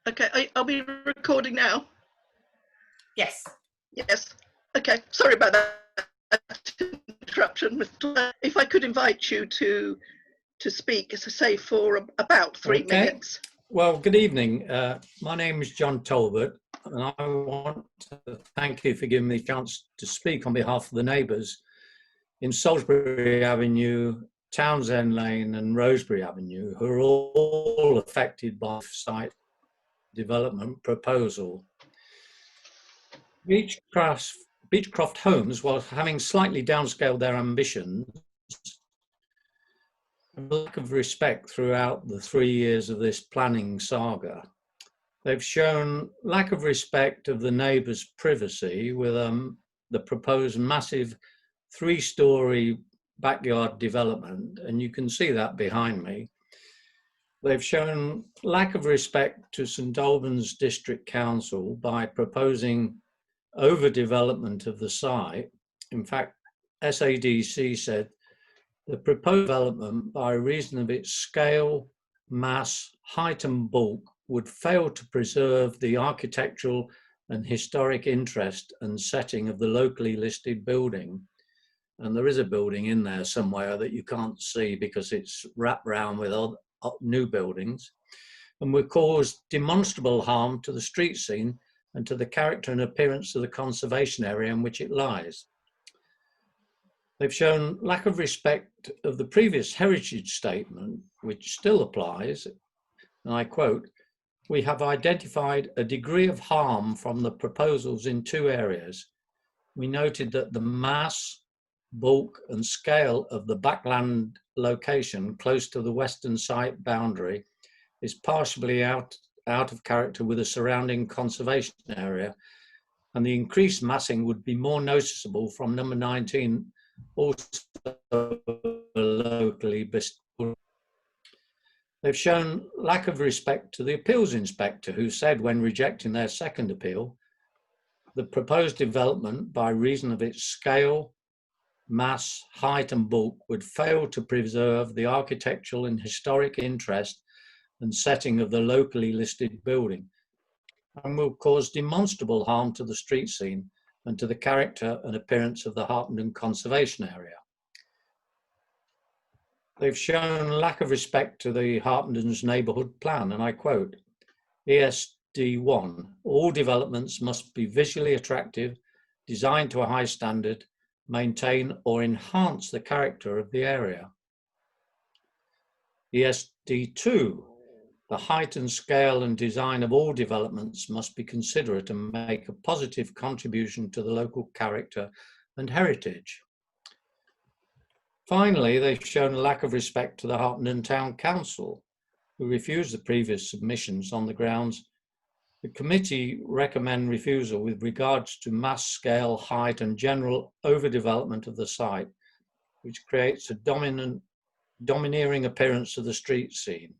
Okay, are we recording now? Yes. Yes. Okay, sorry about that interruption, Mr. If I could invite you to speak, as I say, for about 3 minutes. Well, good evening. My name is John Talbot, and I want to thank you for giving me a chance to speak on behalf of the neighbours in Salisbury Avenue, Townsend Lane and Rosebery Avenue, who are all affected by site development proposal. Beechcroft Homes, while having slightly downscaled their ambitions, lack of respect throughout the 3 years of this planning saga. They've shown lack of respect of the neighbours' privacy with the proposed massive 3-storey backyard development, and you can see that behind me. They've shown lack of respect to St Albans District Council by proposing overdevelopment of the site. In fact, SADC said the proposed development, by reason of its scale, mass, height and bulk, would fail to preserve the architectural and historic interest and setting of the locally listed building. And there is a building in there somewhere that you can't see because it's wrapped around with new buildings, and would cause demonstrable harm to the street scene and to the character and appearance of the conservation area in which it lies. They've shown lack of respect of the previous heritage statement, which still applies, and I quote, "We have identified a degree of harm from the proposals in 2 areas. We noted that the mass, bulk and scale of the backland location close to the western site boundary is partially out of character with the surrounding conservation area, and the increased massing would be more noticeable from number 19, also locally bestowed." They've shown lack of respect to the appeals inspector, who said when rejecting their second appeal, the proposed development, by reason of its scale, mass, height and bulk, would fail to preserve the architectural and historic interest and setting of the locally listed building, and will cause demonstrable harm to the street scene and to the character and appearance of the Harpenden Conservation Area. They've shown lack of respect to the Harpenden's neighbourhood plan, and I quote, ESD1, all developments must be visually attractive, designed to a high standard, maintain or enhance the character of the area. ESD2, the height and scale and design of all developments must be considerate and make a positive contribution to the local character and heritage. Finally, they've shown a lack of respect to the Harpenden Town Council, who refused the previous submissions on the grounds the committee recommend refusal with regards to mass, scale, height and general overdevelopment of the site, which creates a domineering appearance of the street scene.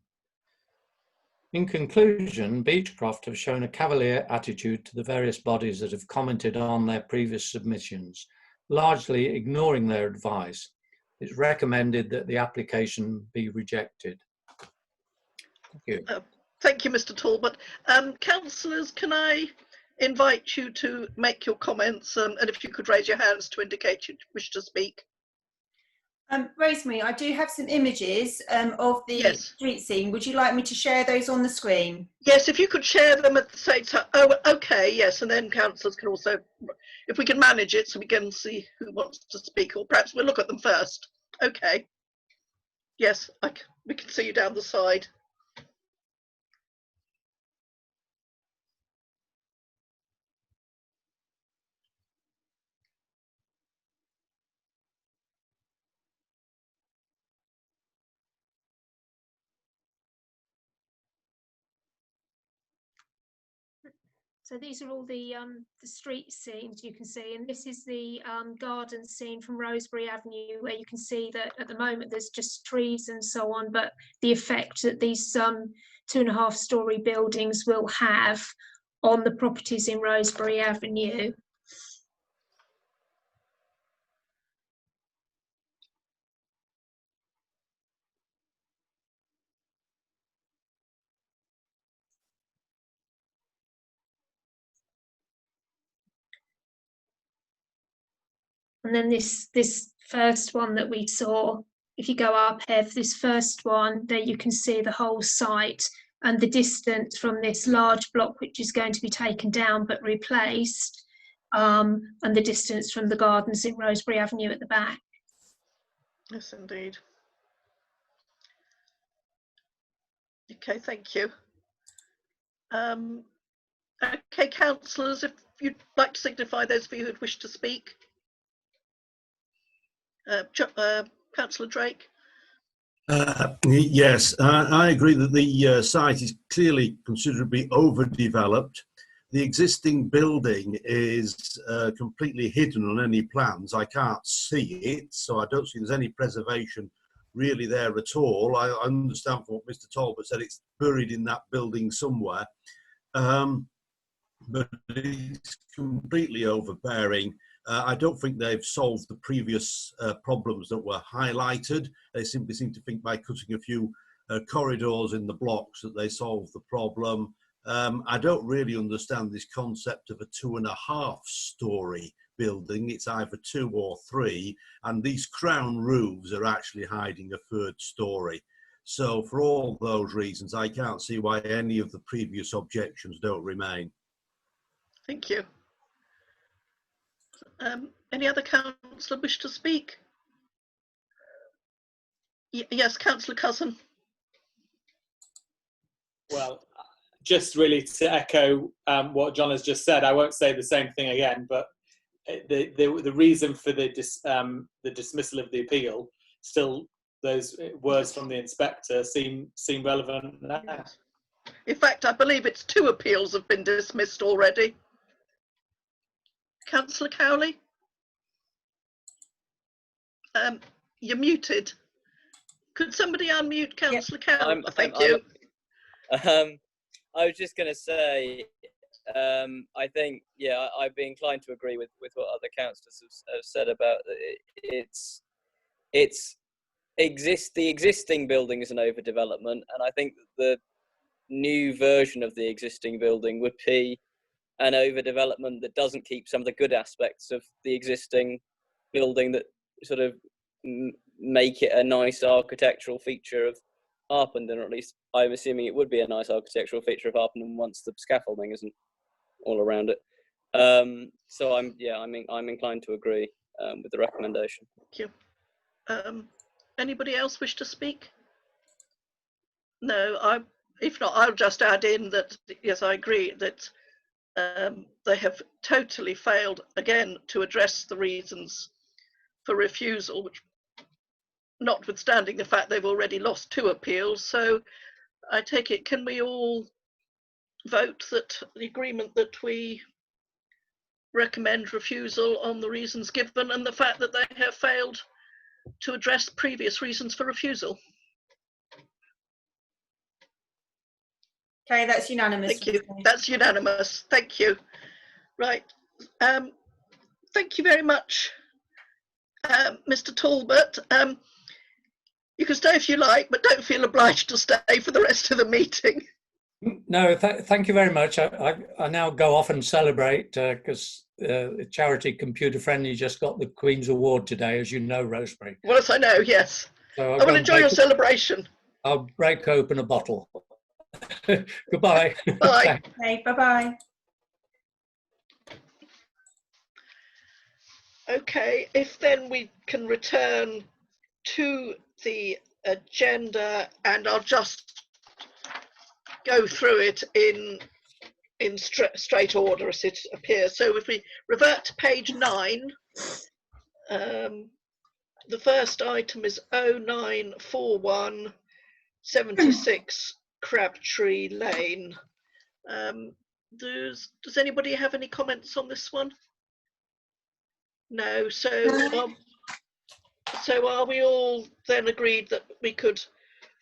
In conclusion, Beechcroft have shown a cavalier attitude to the various bodies that have commented on their previous submissions, largely ignoring their advice. It's recommended that the application be rejected. Thank you. Thank you, Mr. Talbot. Councillors, can I invite you to make your comments, and if you could raise your hands to indicate you wish to speak. Rosemary, I do have some images of the street scene. Would you like me to share those on the screen? Yes, if you could share them at the same time. Oh, okay, yes, and then councillors can also, if we can manage it so we can see who wants to speak, or perhaps we'll look at them first. Okay. Yes, we can see you down the side. So these are all the street scenes you can see, and this is the garden scene from Rosebery Avenue, where you can see that at the moment there's just trees and so on, but the effect that these 2.5-storey buildings will have on the properties in Rosebery Avenue. And then this first one that we saw, if you go up here, this first one, there you can see the whole site and the distance from this large block, which is going to be taken down but replaced, and the distance from the gardens in Rosebery Avenue at the back. Yes, indeed. Okay, thank you. Okay, councillors, if you'd like to signify, those of you who'd wish to speak. Councillor Drake. Yes, I agree that the site is clearly considerably overdeveloped. The existing building is completely hidden on any plans. I can't see it, so I don't see there's any preservation really there at all. I understand from what Mr. Talbot said, it's buried in that building somewhere. But it's completely overbearing. I don't think they've solved the previous problems that were highlighted. They simply seem to think by cutting a few corridors in the blocks that they solve the problem. I don't really understand this concept of a 2.5 story building. It's either 2 or 3, and these crown roofs are actually hiding a 3rd story. So for all those reasons, I can't see why any of the previous objections don't remain. Thank you. Any other councillor wish to speak? Yes, Councillor Cousin. Well, just really to echo what John has just said, I won't say the same thing again, but the reason for the dismissal of the appeal, still those words from the inspector seem relevant now. Yes. In fact, I believe it's 2 appeals have been dismissed already. Councillor Cowley? You're muted. Could somebody unmute Councillor Cowley? Thank you. I was just going to say, I think, yeah, I'd be inclined to agree with what other councillors have said about it. The existing building is an overdevelopment, and I think the new version of the existing building would be an overdevelopment that doesn't keep some of the good aspects of the existing building that sort of make it a nice architectural feature of Harpenden, or at least I'm assuming it would be a nice architectural feature of Harpenden once the scaffolding isn't all around it. So I'm inclined to agree with the recommendation. Thank you. Anybody else wish to speak? No, if not, I'll just add in that, yes, I agree that they have totally failed again to address the reasons for refusal, which, notwithstanding the fact they've already lost 2 appeals. So I take it, can we all vote that the agreement that we recommend refusal on the reasons given and the fact that they have failed to address previous reasons for refusal? Okay, that's unanimous. Thank you. That's unanimous. Thank you. Right. Thank you very much, Mr. Talbot. You can stay if you like, but don't feel obliged to stay for the rest of the meeting. No, thank you very much. I now go off and celebrate because Charity Computer Friendly just got the Queen's Award today, as you know, Rosebery. Well, as I know, yes. So I will enjoy your celebration. I'll break open a bottle. Goodbye. Bye. Okay, bye-bye. Okay, if then we can return to the agenda, and I'll just go through it in straight order as it appears. So if we revert to page 9, the first item is 0941 76 Crabtree Lane. Does anybody have any comments on this one? No. So are we all then agreed that we could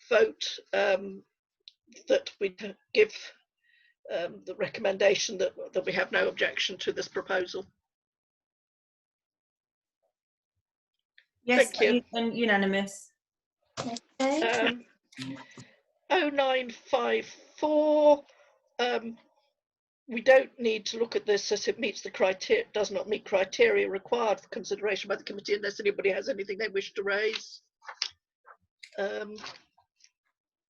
vote that we give the recommendation that we have no objection to this proposal? Yes, thank you. And unanimous. Okay. 0954 we don't need to look at this as it meets the criteria, does not meet criteria required for consideration by the committee unless anybody has anything they wish to raise.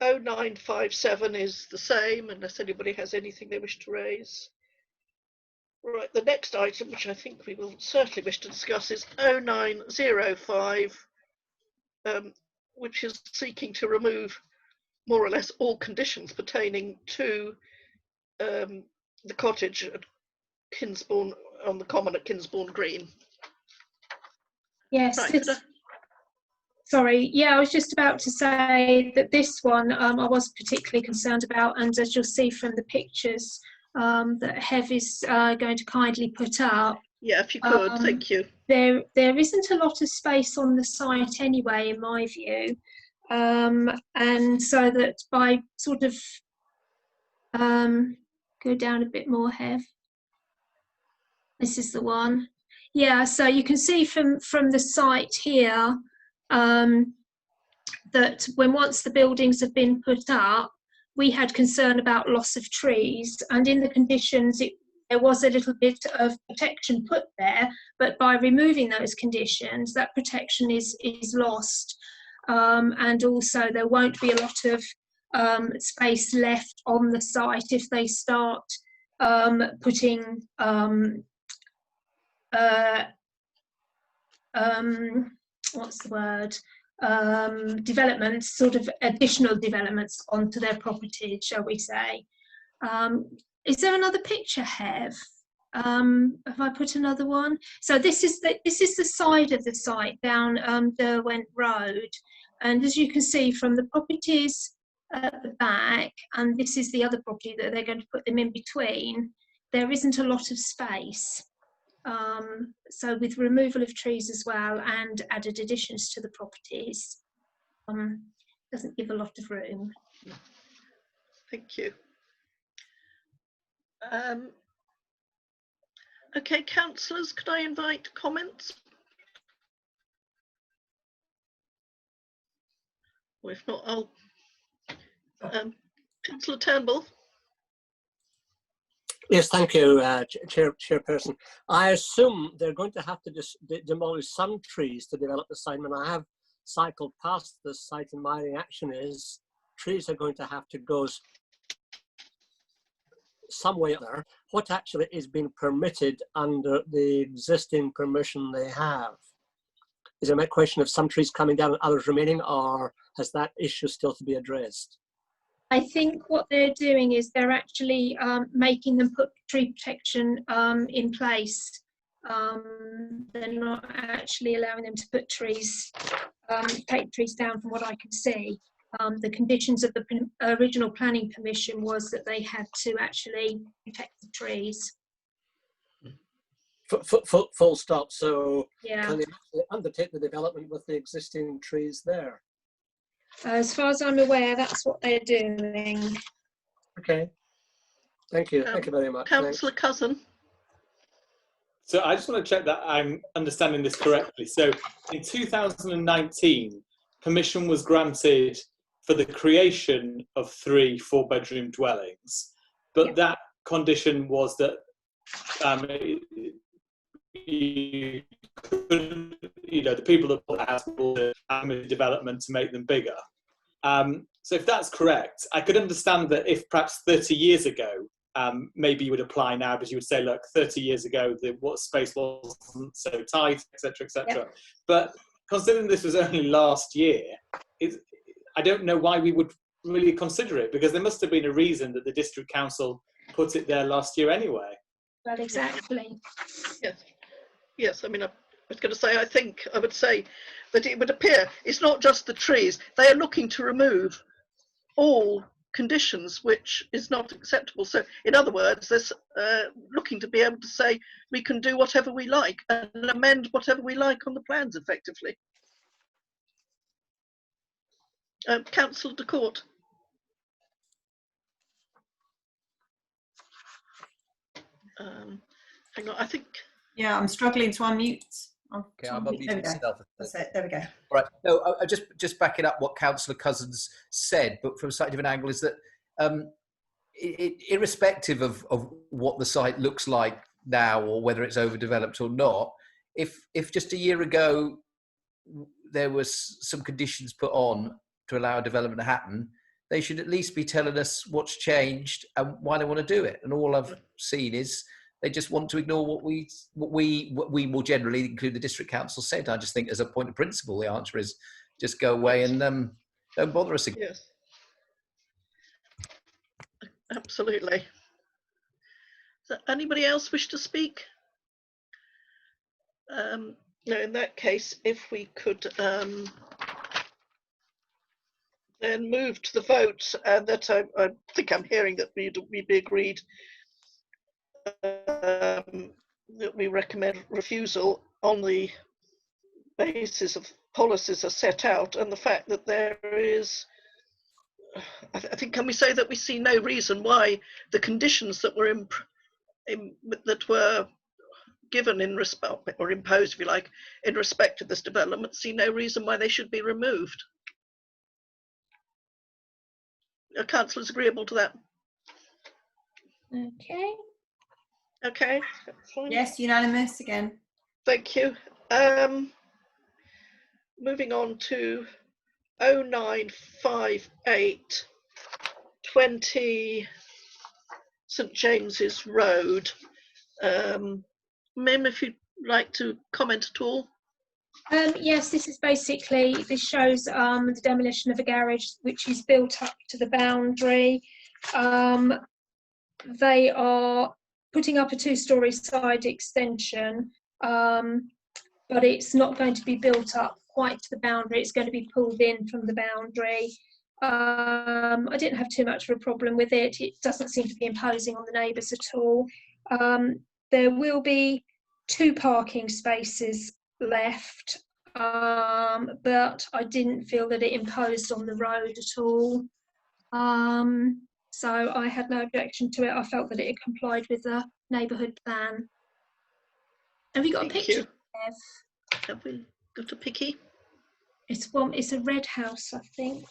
0957 is the same unless anybody has anything they wish to raise. Right, the next item, which I think we will certainly wish to discuss, is 0905, which is seeking to remove more or less all conditions pertaining to the cottage at Kinsbourne, on the common at Kinsbourne Green. Yes, Right, sorry, yeah, I was just about to say that this one I was particularly concerned about, and as you'll see from the pictures that Hev is going to kindly put up. Yeah, if you could, thank you. There isn't a lot of space on the site anyway, in my view, and so that by sort of go down a bit more, Hev. This is the one. Yeah, so you can see from the site here that once the buildings have been put up, we had concern about loss of trees, and in the conditions there was a little bit of protection put there, but by removing those conditions, that protection is lost, and also there won't be a lot of space left on the site if they start putting what's the word? Developments, sort of additional developments onto their property, shall we say. Is there another picture, Hev? Have I put another one? So this is the side of the site down Derwent Road, and as you can see from the properties at the back, and this is the other property that they're going to put them in between, there isn't a lot of space. So with removal of trees as well and added additions to the properties, doesn't give a lot of room. Thank you. Okay, councillors, could I invite comments? Or if not, I'll Councillor Turnbull. Yes, thank you, Chairperson. I assume they're going to have to demolish some trees to develop the site. When I have cycled past this site, and my reaction is trees are going to have to go some way there. What actually is being permitted under the existing permission they have? Is it a question of some trees coming down and others remaining, or has that issue still to be addressed? I think what they're doing is they're actually making them put tree protection in place. They're not actually allowing them to put trees, take trees down from what I can see. The conditions of the original planning permission was that they had to actually protect the trees. Full stop. So yeah. Can they undertake the development with the existing trees there? As far as I'm aware, that's what they're doing. Okay. Thank you. Thank you very much. Councillor Cousin. So I just want to check that I'm understanding this correctly. So in 2019, permission was granted for the creation of 3 4-bedroom dwellings, but yep. That condition was that the people that bought the house will have development to make them bigger. So if that's correct, I could understand that if perhaps 30 years ago, maybe you would apply now, because you would say, look, 30 years ago, what space wasn't so tight, etc., etc. Yep. But considering this was only last year, I don't know why we would really consider it, because there must have been a reason that the district council put it there last year anyway. Well, exactly. Yes. Yes, I mean, I was going to say, I would say that it would appear it's not just the trees. They are looking to remove all conditions, which is not acceptable. So, in other words, there's looking to be able to say we can do whatever we like and amend whatever we like on the plans, effectively. Councillor DeCourt. Hang on, I think. Yeah, I'm struggling to unmute. Okay, I'm unmuting myself. That's it. There we go. Right. No, just backing up what Councillor Cousins said, but from a slightly different angle, is that irrespective of what the site looks like now or whether it's overdeveloped or not, if just a year ago there was some conditions put on to allow development to happen, they should at least be telling us what's changed and why they want to do it. And all I've seen is they just want to ignore what we more generally, include the district council, said. I just think as a point of principle, the answer is just go away and don't bother us again. Yes. Absolutely. Does anybody else wish to speak? No, in that case, if we could then move to the vote, and that I think I'm hearing that we'd be agreed that we recommend refusal on the basis of policies are set out and the fact that there is, I think, can we say that we see no reason why the conditions that were that were given in respect, or imposed, if you like, in respect of this development, see no reason why they should be removed. Are councillors agreeable to that? Okay. Okay. Fine. Yes, unanimous again. Thank you. Moving on to 0958 20 St James's Road. Mim, if you'd like to comment at all. Yes, this shows the demolition of a garage which is built up to the boundary. They are putting up a 2-storey side extension, but it's not going to be built up quite to the boundary. It's going to be pulled in from the boundary. I didn't have too much of a problem with it. It doesn't seem to be imposing on the neighbours at all. There will be 2 parking spaces left, but I didn't feel that it imposed on the road at all. So I had no objection to it. I felt that it complied with the neighbourhood plan. Have you got a picture? Have we got a picky? It's a red house, I think.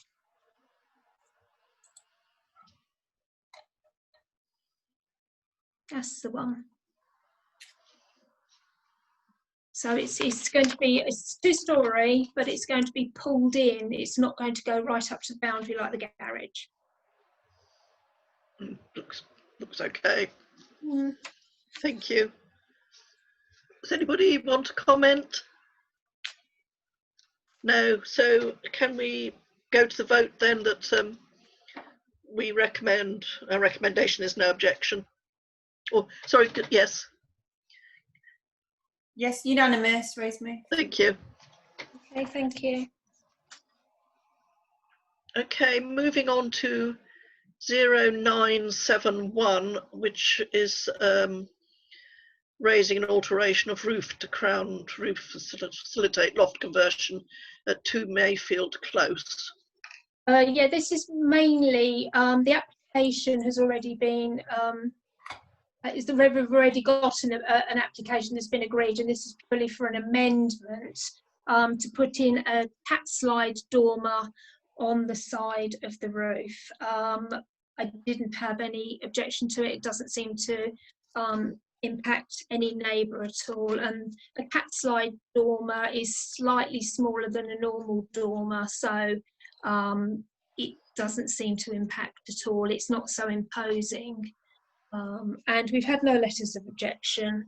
That's the one. So it's going to be, it's 2-storey, but it's going to be pulled in. It's not going to go right up to the boundary like the garage. Looks okay. Thank you. Does anybody want to comment? No. So can we go to the vote then that we recommend, our recommendation is no objection? Oh, sorry, yes. Yes, unanimous, Rosemary. Thank you. Okay, thank you. Okay, moving on to 0971, which is raising an alteration of roof to crowned roof facilitate loft conversion at 2 Mayfield Close. Yeah, this is mainly, the application has already been, we've already got an application that's been agreed, and this is purely for an amendment to put in a cat slide dormer on the side of the roof. I didn't have any objection to it. It doesn't seem to impact any neighbour at all. And a cat slide dormer is slightly smaller than a normal dormer, so it doesn't seem to impact at all. It's not so imposing. And we've had no letters of objection.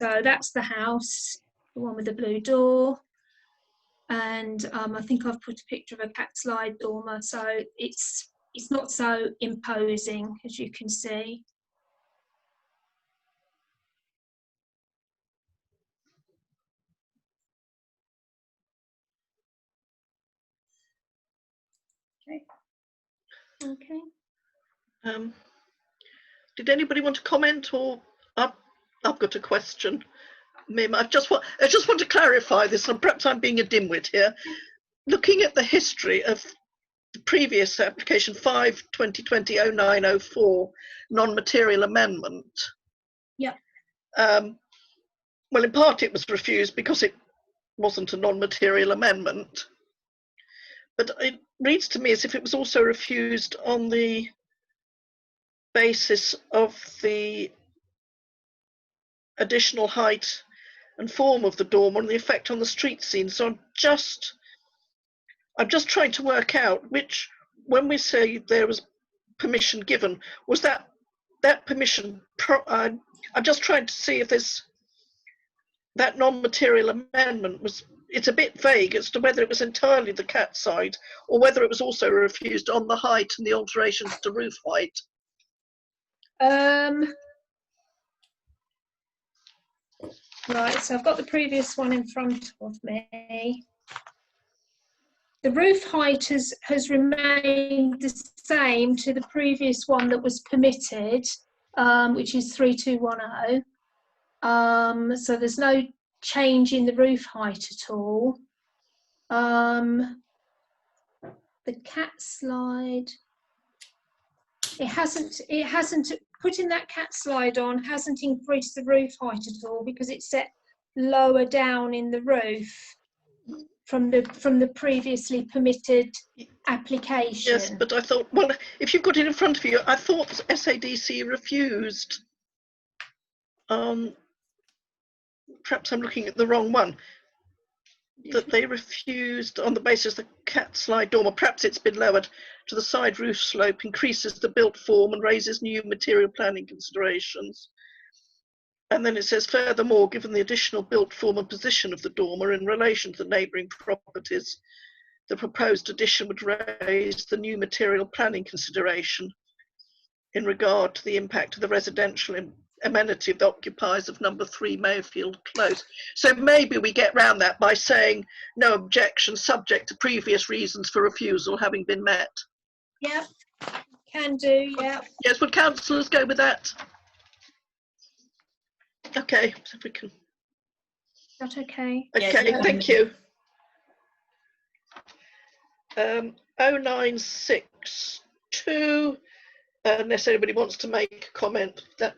So that's the house, the one with the blue door. And I think I've put a picture of a cat slide dormer, so it's not so imposing, as you can see. Okay. Did anybody want to comment, or I've got a question? Mim, I just want to clarify this, and perhaps I'm being a dimwit here. Looking at the history of the previous application 5/2020-0904 non-material amendment. Yeah. Well, in part it was refused because it wasn't a non-material amendment, but it reads to me as if it was also refused on the basis of the additional height and form of the dormer and the effect on the street scene. So I'm just trying to work out which, when we say there was permission given, was that permission, I'm just trying to see if there's that non-material amendment was, it's a bit vague as to whether it was entirely the cat side or whether it was also refused on the height and the alterations to roof height. Right, so I've got the previous one in front of me. The roof height has remained the same to the previous one that was permitted, which is 3210. So there's no change in the roof height at all. The cat slide, it hasn't putting that cat slide on hasn't increased the roof height at all because it's set lower down in the roof from the previously permitted application. Yes, but I thought, well, if you've got it in front of you, I thought SADC refused. Perhaps I'm looking at the wrong one. That they refused on the basis the cat slide dormer, perhaps it's been lowered to the side roof slope, increases the built form and raises new material planning considerations. And then it says, furthermore, given the additional built form and position of the dormer in relation to the neighbouring properties, the proposed addition would raise the new material planning consideration in regard to the impact of the residential amenity of the occupiers of number 3 Mayfield Close. So maybe we get round that by saying no objection subject to previous reasons for refusal having been met. Yep, can do, yeah. Yes, would councillors go with that? Okay, so if we can. Is that okay? Okay, Yeah, thank you. 0962, unless anybody wants to make a comment that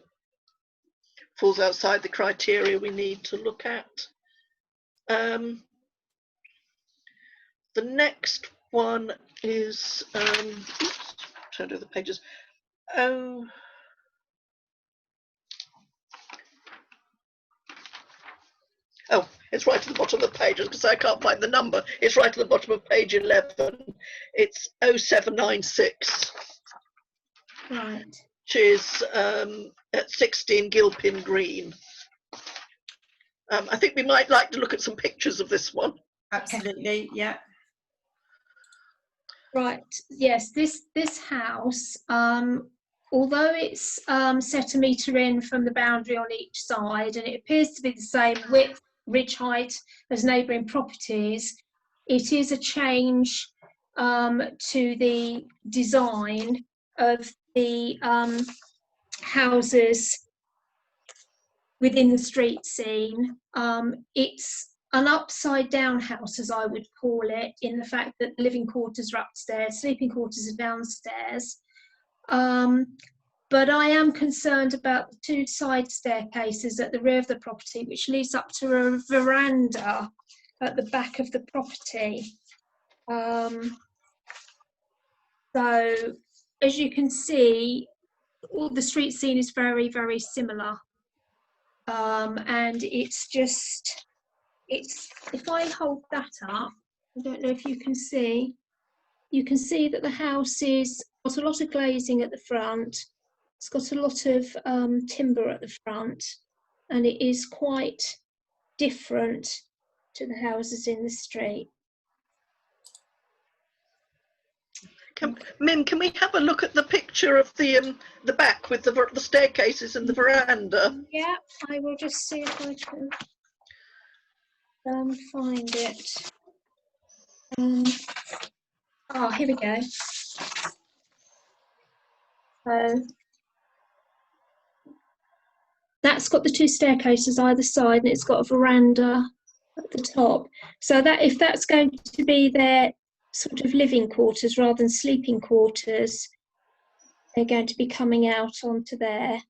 falls outside the criteria we need to look at. The next one is, oops, trying to do the pages. Oh, it's right at the bottom of the page because I can't find the number. It's right at the bottom of page 11. It's 0796. Right. Which is at 16 Gilpin Green. I think we might like to look at some pictures of this one. Absolutely, yeah. Right, yes, this house, although it's set a metre in from the boundary on each side and it appears to be the same width, ridge height as neighbouring properties, it is a change to the design of the houses within the street scene. It's an upside down house, as I would call it, in the fact that the living quarters are upstairs, sleeping quarters are downstairs. But I am concerned about the 2 side staircases at the rear of the property, which leads up to a veranda at the back of the property. So, as you can see, all the street scene is very, very similar. And it's just, if I hold that up, I don't know if you can see that the house is got a lot of glazing at the front. It's got a lot of timber at the front, and it is quite different to the houses in the street. Mim, can we have a look at the picture of the back with the staircases and the veranda? Yeah, I will just see if I can find it. Oh, here we go. So that's got the 2 staircases either side, and it's got a veranda at the top. So that if that's going to be their sort of living quarters rather than sleeping quarters, they're going to be coming out onto there.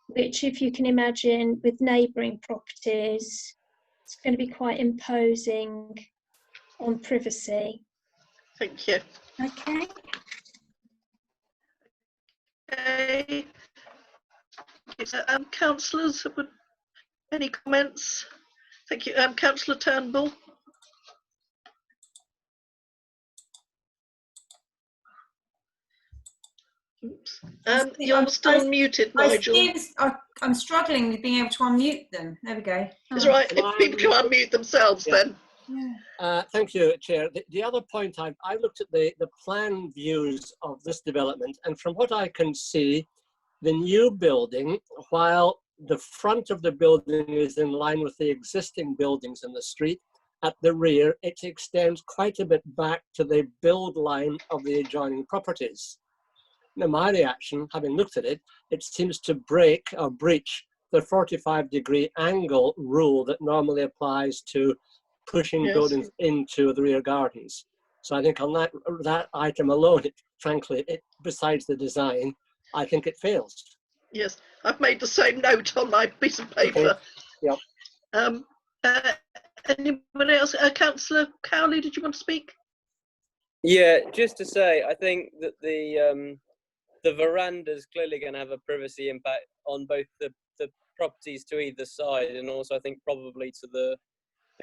Which, if you can imagine, with neighbouring properties, it's going to be quite imposing on privacy. Thank you. Okay. Okay. Councillors, any comments? Thank you. Councillor Turnbull. Oops. You're still muted, Nigel. I'm struggling with being able to unmute them. There we go. It's right. If people can unmute themselves, then. Yeah. Thank you, Chair. The other point, I looked at the plan views of this development, and from what I can see, the new building, while the front of the building is in line with the existing buildings in the street, at the rear, it extends quite a bit back to the build line of the adjoining properties. Now, my reaction, having looked at it, it seems to break or breach the 45-degree angle rule that normally applies to pushing buildings into the rear gardens. So I think on that item alone, frankly, besides the design, I think it fails. Yes, I've made the same note on my piece of paper. Okay. Yep. Anyone else? Councillor Cowley, did you want to speak? Yeah, just to say, I think that the veranda's clearly going to have a privacy impact on both the properties to either side, and also I think probably to the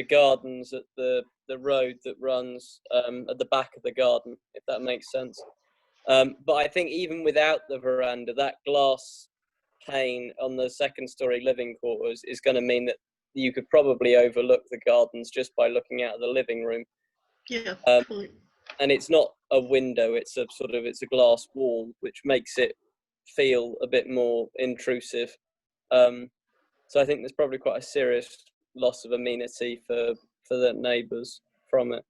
gardens at the road that runs at the back of the garden, if that makes sense. But I think even without the veranda, that glass pane on the second story living quarters is going to mean that you could probably overlook the gardens just by looking out of the living room. Yeah. And it's not a window, it's a glass wall, which makes it feel a bit more intrusive. So I think there's probably quite a serious loss of amenity for the neighbours from it.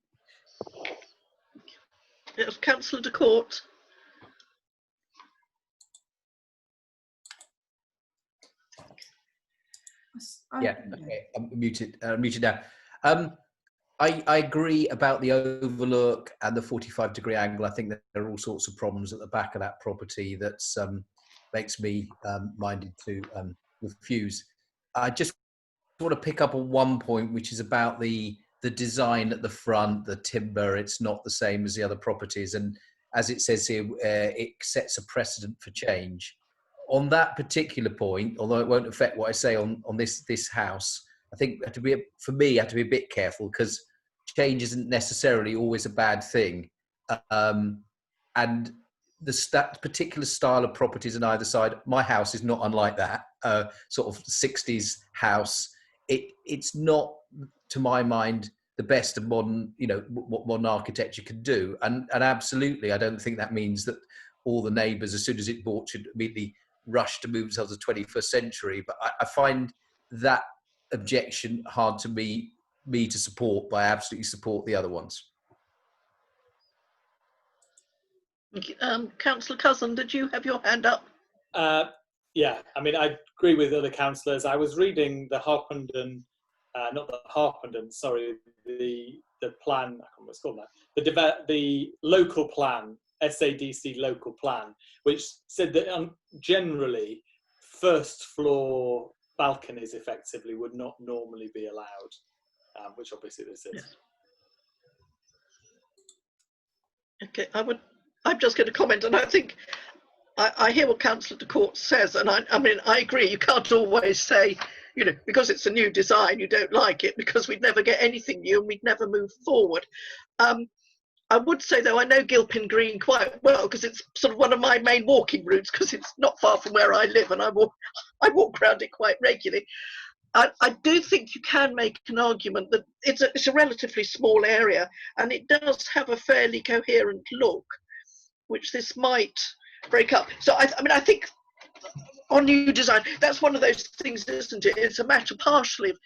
Yes, Councillor de Court. Yeah, okay, I'm muted now. I agree about the overlook and the 45-degree angle. I think that there are all sorts of problems at the back of that property that makes me minded to refuse. I just want to pick up on one point, which is about the design at the front, the timber. It's not the same as the other properties, and as it says here, it sets a precedent for change. On that particular point, although it won't affect what I say on this house, I think for me, I have to be a bit careful because change isn't necessarily always a bad thing. And that particular style of properties on either side, my house is not unlike that, sort of 60s house. It's not, to my mind, the best of modern, what modern architecture can do. And absolutely, I don't think that means that all the neighbours, as soon as it's bought, should immediately rush to move themselves to the 21st century. But I find that objection hard to me to support, but I absolutely support the other ones. Councillor Cousin, did you have your hand up? Yeah, I mean, I agree with other councillors. I was reading the Harpenden, not the Harpenden, sorry, the plan, I can't remember what it's called now, the local plan, SADC local plan, which said that generally first floor balconies effectively would not normally be allowed, which obviously this is. Yes. Okay, I'm just going to comment, and I think I hear what Councillor de Court says, and I mean, I agree. You can't always say, because it's a new design, you don't like it, because we'd never get anything new and we'd never move forward. I would say, though, I know Gilpin Green quite well because it's sort of one of my main walking routes because it's not far from where I live and I walk around it quite regularly. I do think you can make an argument that it's a relatively small area and it does have a fairly coherent look, which this might break up. So I think on new design, that's one of those things, isn't it? It's a matter partially of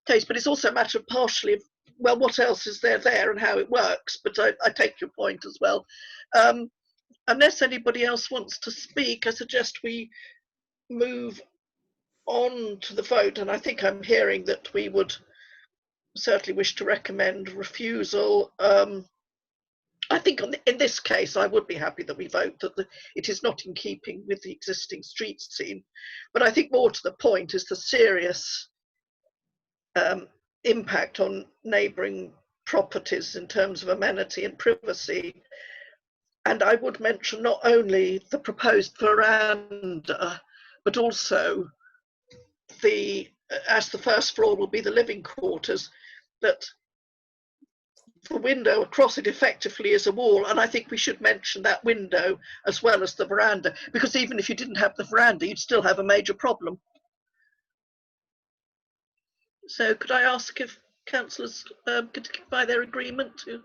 taste, but it's also a matter of partially of, well, what else is there and how it works. But I take your point as well. Unless anybody else wants to speak, I suggest we move on to the vote. And I think I'm hearing that we would certainly wish to recommend refusal. I think in this case, I would be happy that we vote that it is not in keeping with the existing street scene. But I think more to the point is the serious impact on neighbouring properties in terms of amenity and privacy. And I would mention not only the proposed veranda, but also as the first floor will be the living quarters, that the window across it effectively is a wall, and I think we should mention that window as well as the veranda, because even if you didn't have the veranda, you'd still have a major problem. So could I ask if councillors could give by their agreement to?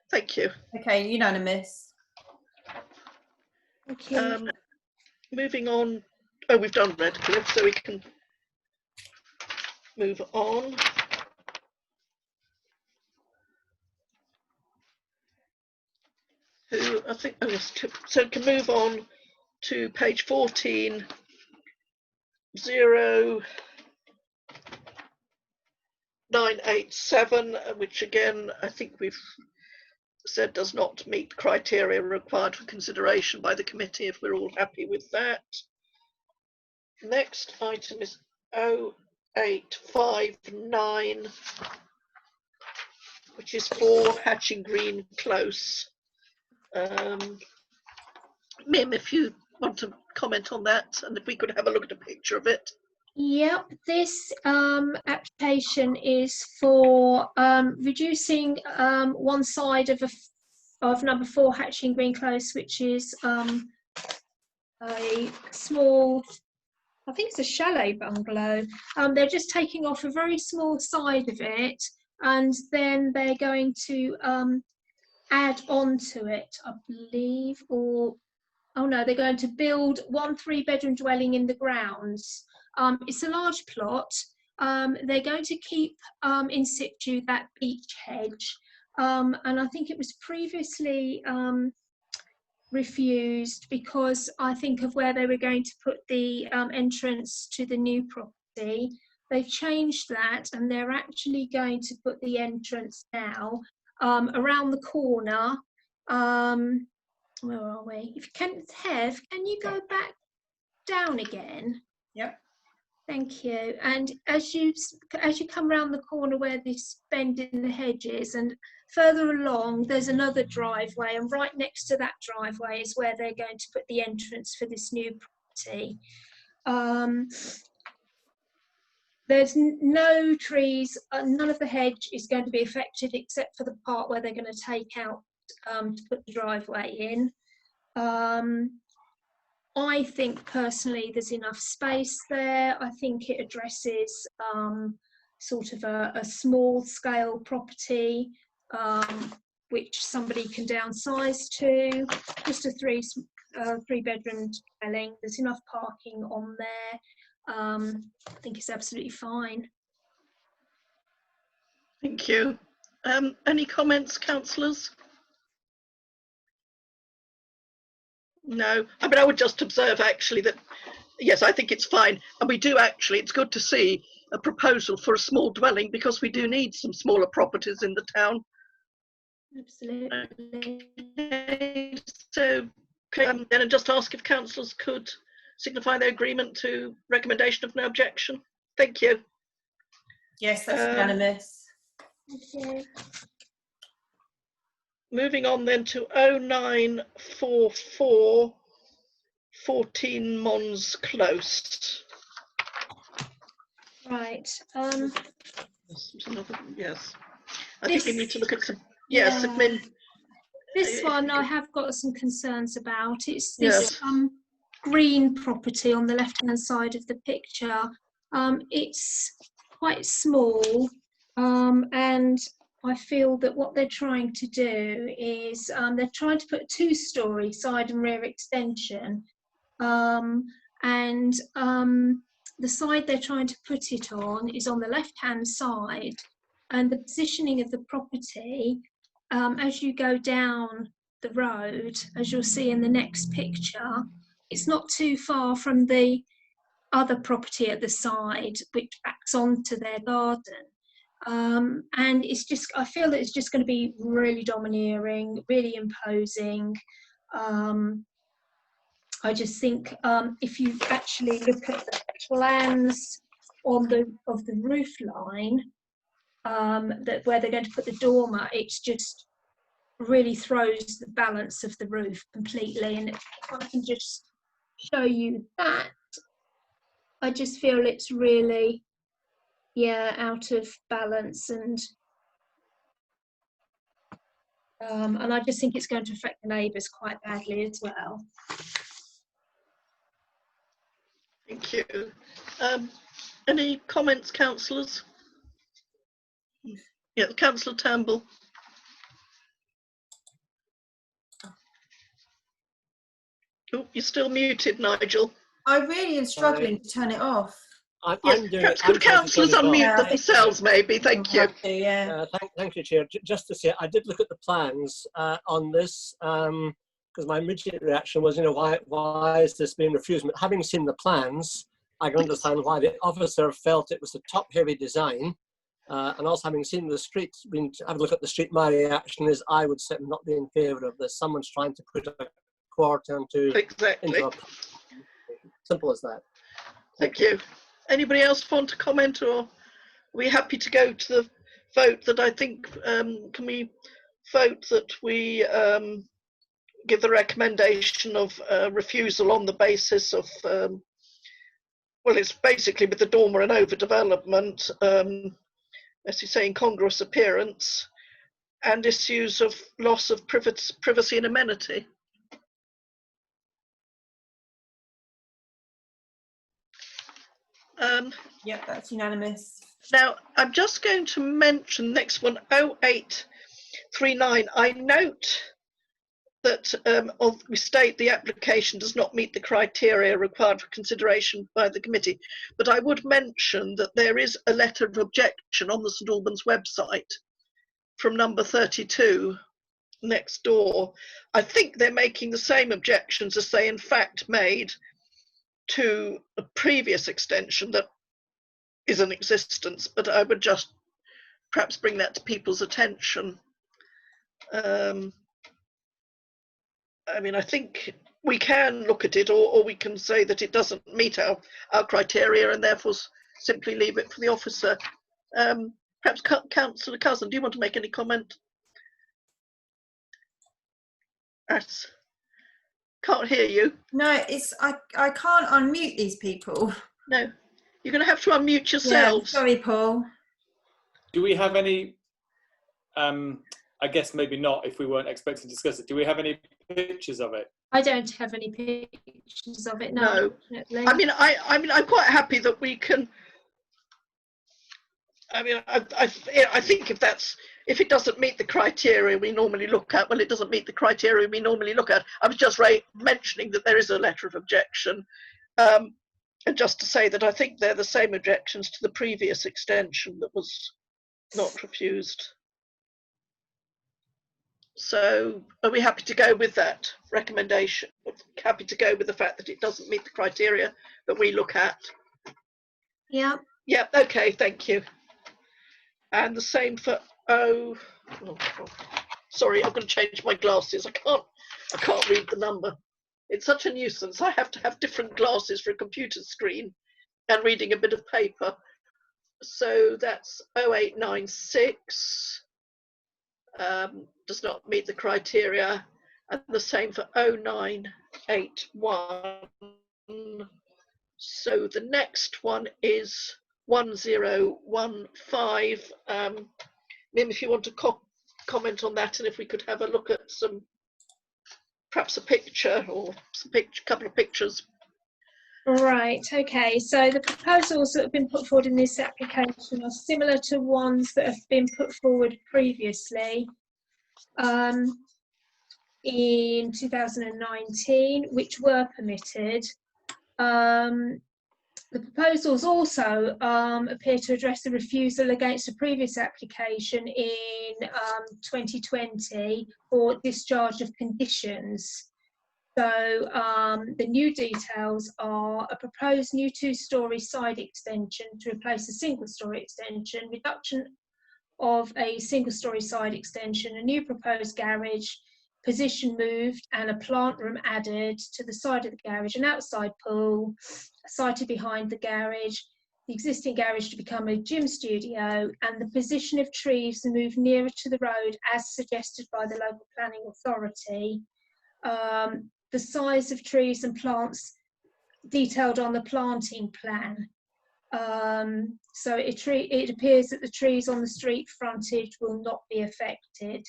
Thank you. Okay, unanimous. Thank you. Moving on. Oh, we've done Redcliffe, so we can move on. Who I think, oh yes, so can move on to page 14, 0987, which again I think we've said does not meet the criteria required for consideration by the committee, if we're all happy with that. Next item is 0859, which is for Hatching Green Close. Mim, if you want to comment on that, and if we could have a look at a picture of it. Yep, this application is for reducing one side of number 4 Hatching Green Close, which is a small, I think it's a chalet bungalow. They're just taking off a very small side of it, and then they're going to add on to it, I believe, or oh no, they're going to build 1 3-bedroom dwelling in the grounds. It's a large plot. They're going to keep in situ that beech hedge, and I think it was previously refused because I think of where they were going to put the entrance to the new property. They've changed that, and they're actually going to put the entrance now around the corner. Where are we? If you can, Hev, can you go back down again? Yep. Thank you. And as you come around the corner where this bend in the hedge is, and further along, there's another driveway, and right next to that driveway is where they're going to put the entrance for this new property. There's no trees, none of the hedge is going to be affected except for the part where they're going to take out to put the driveway in. I think personally there's enough space there. I think it addresses sort of a small scale property which somebody can downsize to, just a 3-bedroom dwelling. There's enough parking on there. I think it's absolutely fine. Thank you. Any comments, councillors? No, I mean, I would just observe actually that, yes, I think it's fine. And we do actually, it's good to see a proposal for a small dwelling, because we do need some smaller properties in the town. Absolutely. Okay, so then I just ask if councillors could signify their agreement to recommendation of no objection. Thank you. Yes, that's unanimous. Thank you. Moving on then to 0944, 14 Mons Close. Right. Yes. I think we need to look at some. Yes, yeah. This one I have got some concerns about. It's this green property on the left-hand side of the picture. It's quite small, and I feel that what they're trying to do is they're trying to put a 2-storey side and rear extension, and the side they're trying to put it on is on the left-hand side, and the positioning of the property, as you go down the road, as you'll see in the next picture, it's not too far from the other property at the side, which backs onto their garden. And it's just, I feel that it's just going to be really domineering, really imposing. I just think if you actually look at the plans of the roof line, that where they're going to put the dormer, it's just really throws the balance of the roof completely. And if I can just show you that, I just feel it's really, yeah, out of balance, and I just think it's going to affect the neighbours quite badly as well. Thank you. Any comments, councillors? Yeah, Councillor Turnbull. Oh, you're still muted, Nigel. I really am struggling to turn it off. I'm doing Perhaps it. could councillors unmute themselves, maybe? Thank you. Thank you, Chair. Just to say, I did look at the plans on this because my immediate reaction was, you know, why is this being refused? But having seen the plans, I can understand why the officer felt it was a top-heavy design. And also having seen the street, have a look at the street, my reaction is I would certainly not be in favour of this. Someone's trying to put a quarter into a simple as that. Thank you. Anybody else want to comment, or are we happy to go to the vote that I think, can we vote that we give the recommendation of refusal on the basis of, well, it's basically with the dormer and overdevelopment, as you say, incongruous appearance and issues of loss of privacy and amenity. Yeah, that's unanimous. Now, I'm just going to mention next one, 0839. I note that we state the application does not meet the criteria required for consideration by the committee, but I would mention that there is a letter of objection on the St Albans website from number 32 next door. I think they're making the same objections as they in fact made to a previous extension that is in existence, but I would just perhaps bring that to people's attention. I mean, I think we can look at it, or we can say that it doesn't meet our criteria and therefore simply leave it for the officer. Perhaps Councillor Cousin, do you want to make any comment? Yes. Can't hear you. No, it's I can't unmute these people. No, you're going to have to unmute yourselves. Yeah, sorry, Paul. Do we have any, I guess maybe not if we weren't expecting to discuss it, do we have any pictures of it? I don't have any pictures of it, no. I mean, I'm quite happy that we can. I mean, I think if it doesn't meet the criteria we normally look at, well, it doesn't meet the criteria we normally look at. I was just mentioning that there is a letter of objection, and just to say that I think they're the same objections to the previous extension that was not refused. So are we happy to go with that recommendation? Happy to go with the fact that it doesn't meet the criteria that we look at? Yeah. Yeah, okay, thank you. And the same for sorry, I'm going to change my glasses. I can't read the number. It's such a nuisance. I have to have different glasses for a computer screen and reading a bit of paper. So that's 0896. Does not meet the criteria, and the same for 0981. So the next one is 1015. Mim, if you want to comment on that, and if we could have a look at perhaps a picture or couple of pictures. Right, okay, so the proposals that have been put forward in this application are similar to ones that have been put forward previously in 2019, which were permitted. The proposals also appear to address the refusal against a previous application in 2020 for discharge of conditions. So the new details are a proposed new 2-storey side extension to replace a single-storey extension, reduction of a single-storey side extension, a new proposed garage, position moved and a plant room added to the side of the garage, an outside pool sited behind the garage, the existing garage to become a gym studio, and the position of trees to move nearer to the road as suggested by the local planning authority. The size of trees and plants detailed on the planting plan. So it appears that the trees on the street frontage will not be affected.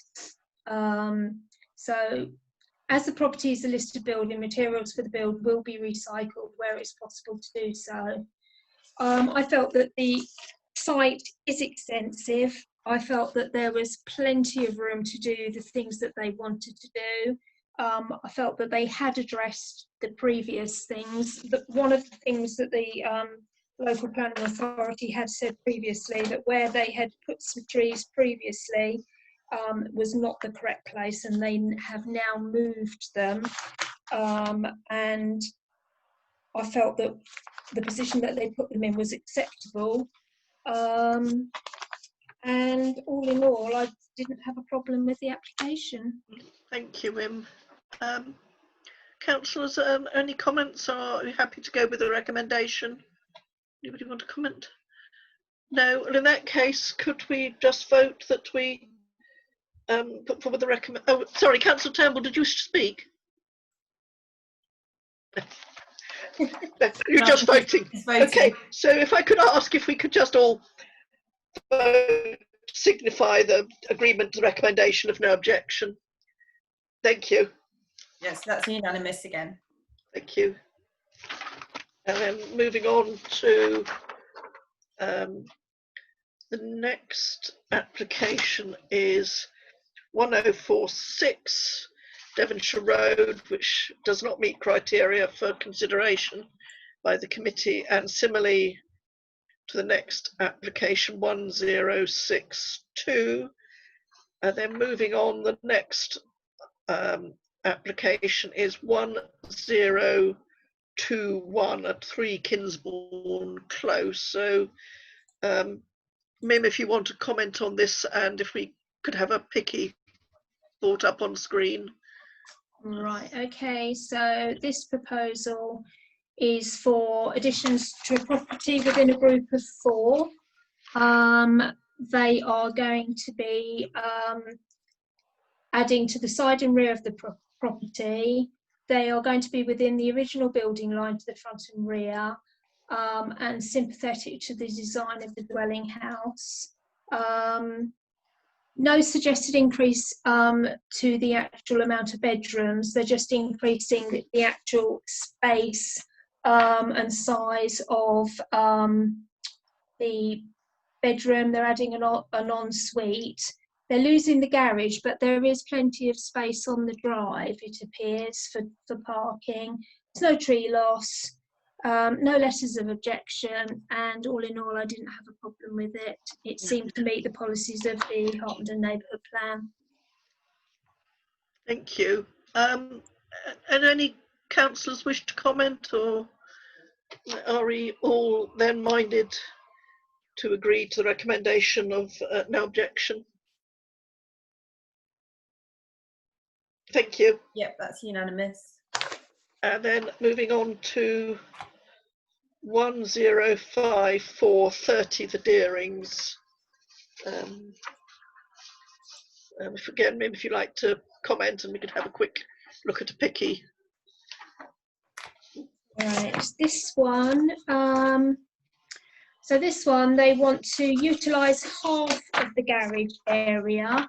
So as the property is a listed building, materials for the build will be recycled where it's possible to do so. I felt that the site is extensive. I felt that there was plenty of room to do the things that they wanted to do. I felt that they had addressed the previous things. But one of the things that the local planning authority had said previously, that where they had put some trees previously was not the correct place, and they have now moved them. And I felt that the position that they put them in was acceptable. And all in all, I didn't have a problem with the application. Thank you, Wim. Councillors, any comments, or are you happy to go with the recommendation? Anybody want to comment? No. Well, in that case, could we just vote that we put forward the recommend? Oh, sorry, Councillor Turnbull, did you speak? You're just voting. Okay, so if I could ask if we could just all vote, signify the agreement to the recommendation of no objection. Thank you. Yes, that's unanimous again. Thank you. And then moving on to the next application is 1046 Devonshire Road, which does not meet criteria for consideration by the committee, and similarly to the next application 1062. And then moving on, the next application is 1021 at 3 Kinsbourne Close. So Mim, if you want to comment on this, and if we could have a picky brought up on screen. Right, okay, so this proposal is for additions to a property within a group of 4. They are going to be adding to the side and rear of the property. They are going to be within the original building line to the front and rear, and sympathetic to the design of the dwelling house. No suggested increase to the actual amount of bedrooms. They're just increasing the actual space and size of the bedroom. They're adding an ensuite. They're losing the garage, but there is plenty of space on the drive, it appears, for parking. There's no tree loss. No letters of objection, and all in all, I didn't have a problem with it. It seemed to meet the policies of the Harpenden Neighbourhood Plan. Thank you. And any councillors wish to comment, or are we all then minded to agree to the recommendation of no objection? Thank you. Yep, that's unanimous. And then moving on to 1054 30 the Deerings. Again, maybe if you'd like to comment, and we could have a quick look at a picky. Right, this one. So this one, they want to utilise half of the garage area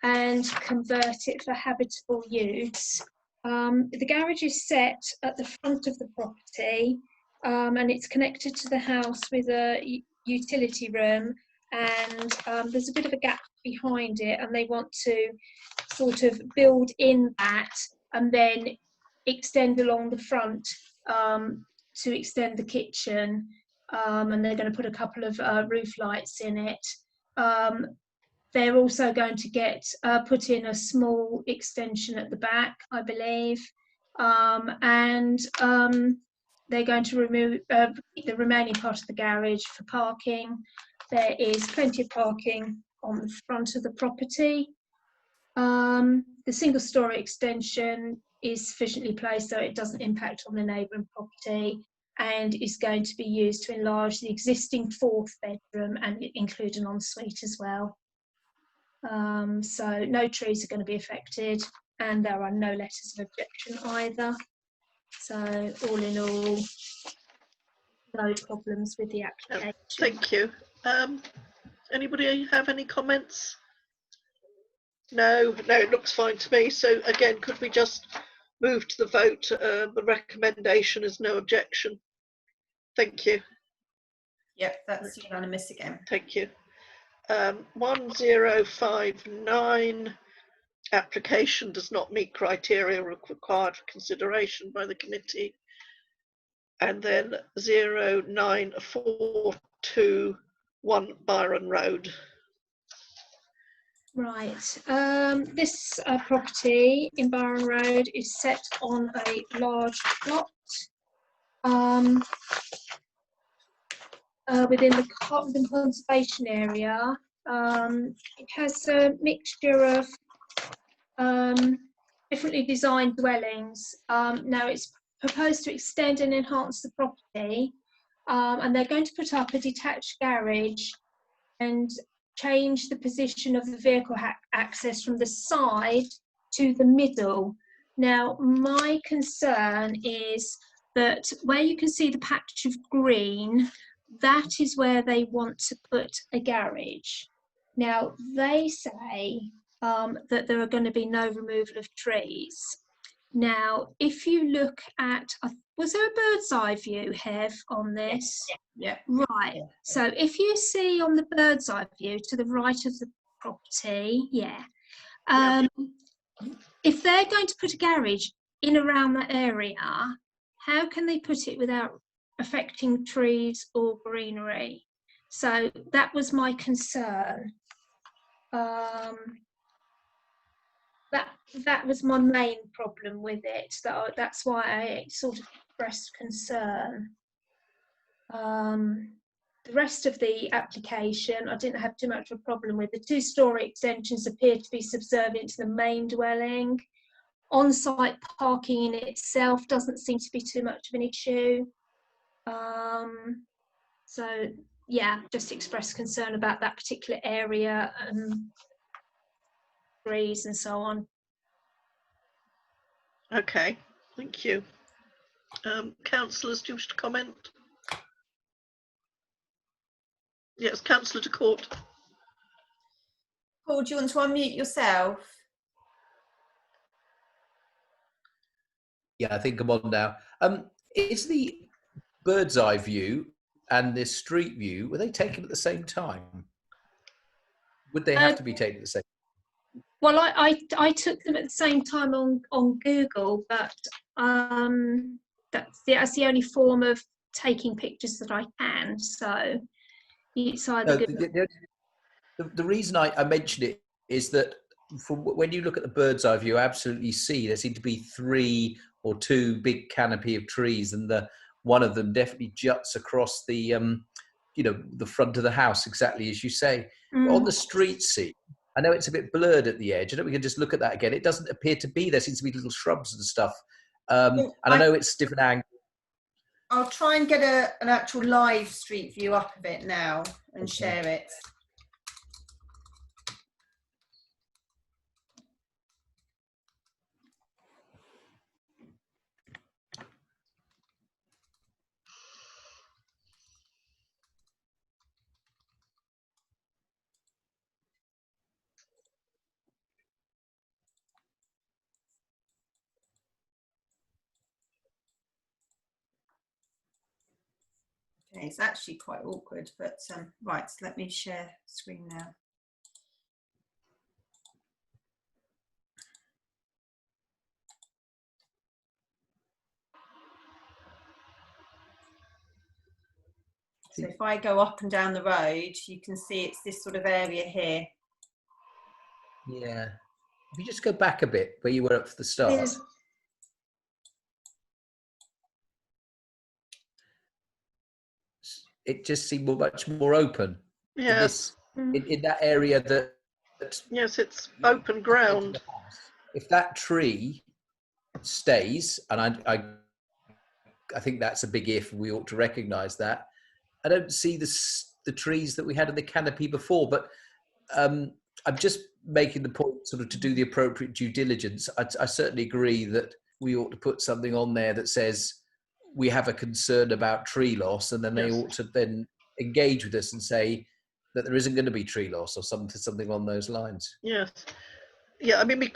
and convert it for habitable use. The garage is set at the front of the property, and it's connected to the house with a utility room, and there's a bit of a gap behind it, and they want to sort of build in that and then extend along the front to extend the kitchen, and they're going to put a couple of roof lights in it. They're also going to get put in a small extension at the back, I believe, and they're going to remove the remaining part of the garage for parking. There is plenty of parking on the front of the property. The single-storey extension is sufficiently placed so it doesn't impact on the neighbouring property, and is going to be used to enlarge the existing 4th bedroom and include an ensuite as well. So no trees are going to be affected, and there are no letters of objection either. So all in all, no problems with the application. Thank you. Anybody have any comments? No, it looks fine to me. So again, could we just move to the vote? The recommendation is no objection. Thank you. Yep, that's unanimous again. Thank you. 1059, application does not meet criteria required for consideration by the committee. And then 09421 Byron Road. Right, this property in Byron Road is set on a large plot within the Cotton Conservation Area. It has a mixture of differently designed dwellings. Now it's proposed to extend and enhance the property, and they're going to put up a detached garage and change the position of the vehicle access from the side to the middle. Now, my concern is that where you can see the patch of green, that is where they want to put a garage. Now, they say that there are going to be no removal of trees. Now, if you look at, was there a bird's eye view, Hev, on this? Yeah. Right. So if you see on the bird's eye view to the right of the property, if they're going to put a garage in around that area, how can they put it without affecting trees or greenery? So that was my concern. That was my main problem with it. That's why I sort of expressed concern. The rest of the application, I didn't have too much of a problem with. The 2-storey extensions appear to be subservient to the main dwelling. On-site parking in itself doesn't seem to be too much of an issue. So yeah, just express concern about that particular area and trees and so on. Okay, thank you. Councillors, do you wish to comment? Yes, Councillor de Court. Paul, do you want to unmute yourself? Yeah, I think I'm on now. Is the bird's eye view and the street view, were they taken at the same time? Would they have to be taken at the same time? Well, I took them at the same time on Google, but that's the only form of taking pictures that I can. So it's either the reason I mention it is that when you look at the bird's eye view, I absolutely see there seem to be 3 or 2 big canopy of trees, and one of them definitely juts across the the front of the house, exactly as you say. On the street scene, I know it's a bit blurred at the edge. I know we can just look at that again. It doesn't appear to be. There seems to be little shrubs and stuff. And I know it's different angles. I'll try and get an actual live street view up of it now and share it. Okay, it's actually quite awkward, but right, so let me share screen now. So if I go up and down the road, you can see it's this sort of area here. Yeah. If you just go back a bit where you were at the start. It just seemed much more open. Yes. In that area that. Yes, it's open ground. If that tree stays, and I I think that's a big if. We ought to recognise that. I don't see the trees that we had in the canopy before, but I'm just making the point sort of to do the appropriate due diligence. I certainly agree that we ought to put something on there that says we have a concern about tree loss, and then they ought to then engage with us and say that there isn't going to be tree loss or something on those lines. Yes. Yeah, I mean,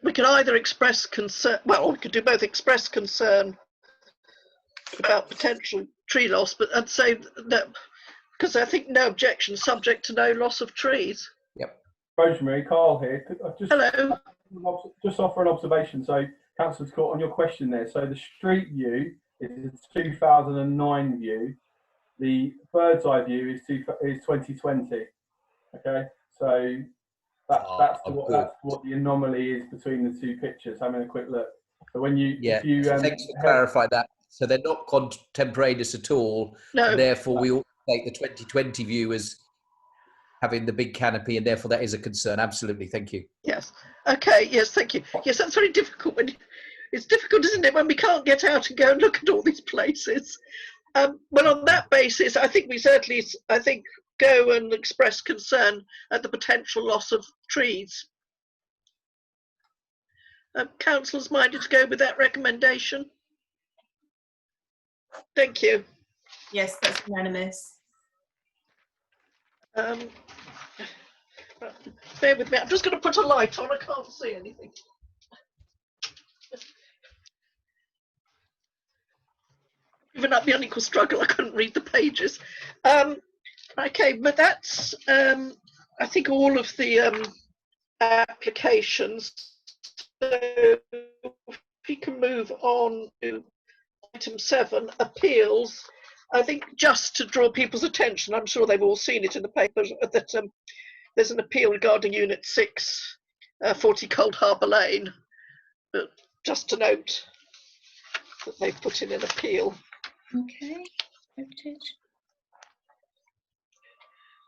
we can either express concern, well, we could do both, express concern about potential tree loss, but I'd say that, because I think no objection subject to no loss of trees. Yep. Rosemary, Carl here. Hello. Just offer an observation. So, Councillor Court, on your question there, so the street view is a 2009 view. The bird's eye view is 2020. Okay, so that's what the anomaly is between the two pictures. Having a quick look. So when you thanks for clarify that. So they're not contemporaneous at all. No. And therefore, we ought to take the 2020 view as having the big canopy, and therefore that is a concern. Absolutely, thank you. Yes. Okay. Yes, thank you. Yes, that's very difficult. It's difficult, isn't it, when we can't get out and go and look at all these places. Well, on that basis, I think we certainly, go and express concern at the potential loss of trees. Councillors minded to go with that recommendation? Thank you. Yes, that's unanimous. Bear with me, I'm just going to put a light on, I can't see anything. Given up the unequal struggle, I couldn't read the pages. Okay, but that's, I think, all of the applications. So if we can move on to item 7, appeals. I think just to draw people's attention, I'm sure they've all seen it in the papers, that there's an appeal regarding Unit 6, 40 Cold Harbour Lane. But just to note that they've put in an appeal. Okay, noted.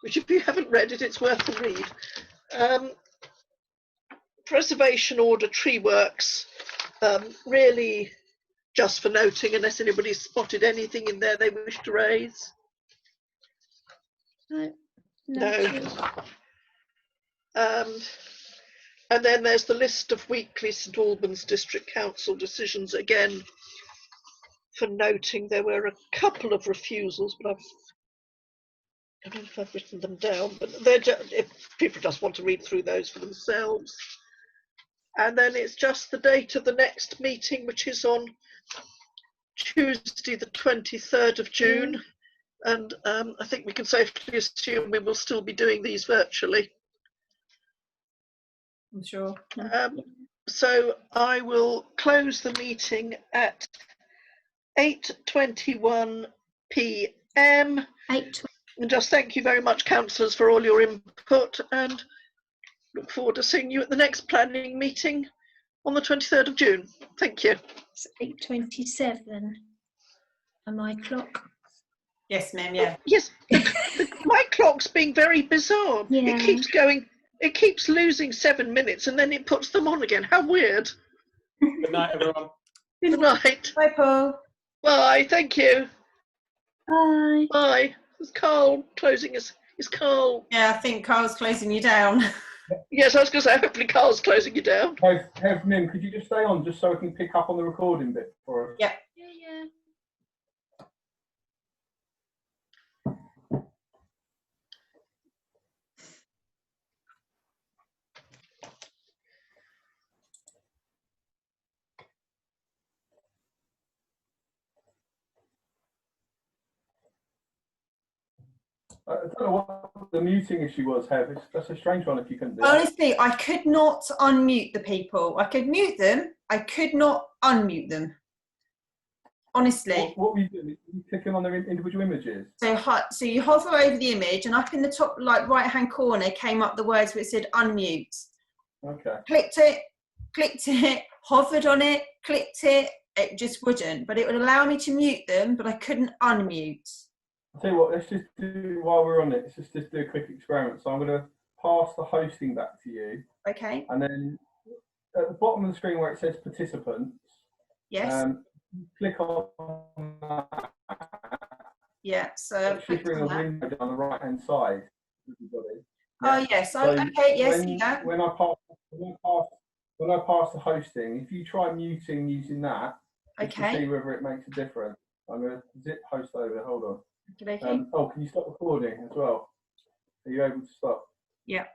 Which, if you haven't read it, it's worth a read. Preservation order tree works, really just for noting, unless anybody's spotted anything in there they wish to raise. No. And then there's the list of weekly St Albans District Council decisions, again for noting. There were a couple of refusals, but I don't know if I've written them down, but they're just, if people just want to read through those for themselves. And then it's just the date of the next meeting, which is on Tuesday the 23rd of June. And I think we can safely assume we will still be doing these virtually. I'm sure. So I will close the meeting at 8:21 p.m. And just thank you very much, councillors, for all your input, and look forward to seeing you at the next planning meeting on the 23rd of June. Thank you. It's 8:27. And my clock. Yes, ma'am, yeah. Yes, my clock's being very bizarre. Yeah. It keeps going, it keeps losing 7 minutes and then it puts them on again. How weird. Good night, everyone. Good night. Bye, Paul. Bye, thank you. Bye. Bye. Is Carl closing us? Is Carl? Yeah, I think Carl's closing you down. Yes, I was going to say, hopefully Carl's closing you down. Have Nim, could you just stay on just so we can pick up on the recording bit for us? Yep. Yeah. I don't know what the muting issue was, Hev. That's a strange one if you couldn't do it. Honestly, I could not unmute the people. I could mute them. I could not unmute them. Honestly. What were you doing? Were you clicking on their individual images? So you hover over the image, and up in the top right-hand corner came up the words where it said unmute. Okay. Clicked it, hovered on it, clicked it. It just wouldn't. But it would allow me to mute them, but I couldn't unmute. I'll tell you what, let's just do, while we're on it, let's just do a quick experiment. So I'm going to pass the hosting back to you. Okay. And then at the bottom of the screen where it says participants, yes. click on that, Yeah, so it should bring a window down the right hand side. Everybody. Oh yes, So okay, yes, when, see that. when I pass the hosting, if you try muting using that, just to Okay. see whether it makes a difference. I'm going to zip host over. Hold on. Okay. Oh, can you stop recording as well? Are you able to stop? Yeah.